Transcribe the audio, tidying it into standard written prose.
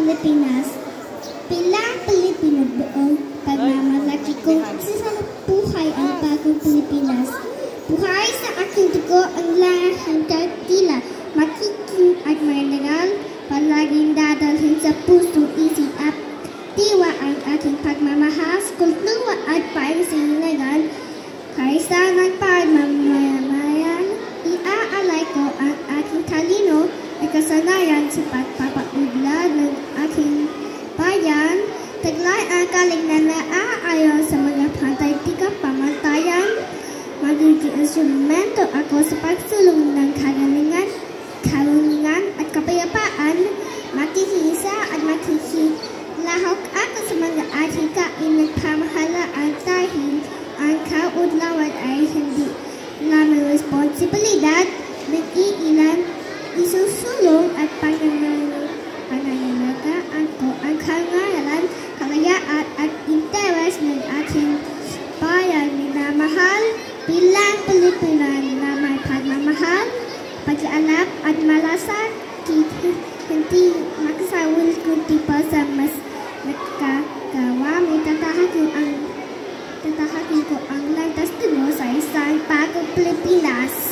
Pilipinas bilang Pilipino buong pagmamalaki ko sa buhay ang bagong Pilipinas. Buhay sa aking dugo ang lahat hanggang tila makiking at marangal, palaging dadalhin sa puso, isip at diwa ang aking pagmamahal, kultura at pangsilingan. Kaysa ng pagmamayan, iaalay ko ang aking talino at kasanayan sa pagpapaunlad ng aking bayan. Taglay ang kalignan na aayon sa mga pantay-tika pamantayan. Magiging instrumento ako sa pagsulong ng karunungan at kapayapaan. Makikisa at makikilahok ako sa mga ating kainagpamahalaan dahil ang kaunlawan ay hindi lamang responsibilidad ng iilan, isusulong at pangangalagaan ko ang karangalan, kalayaan at interes ng ating bayan. Minamahal bilang Pilipino na may pagmamahal, pag-aalap at malasakit, hindi magsawal kundi pa sa mas nakagawa. May tatahakin ko ang landas tulo sa isang bagong Pilipinas.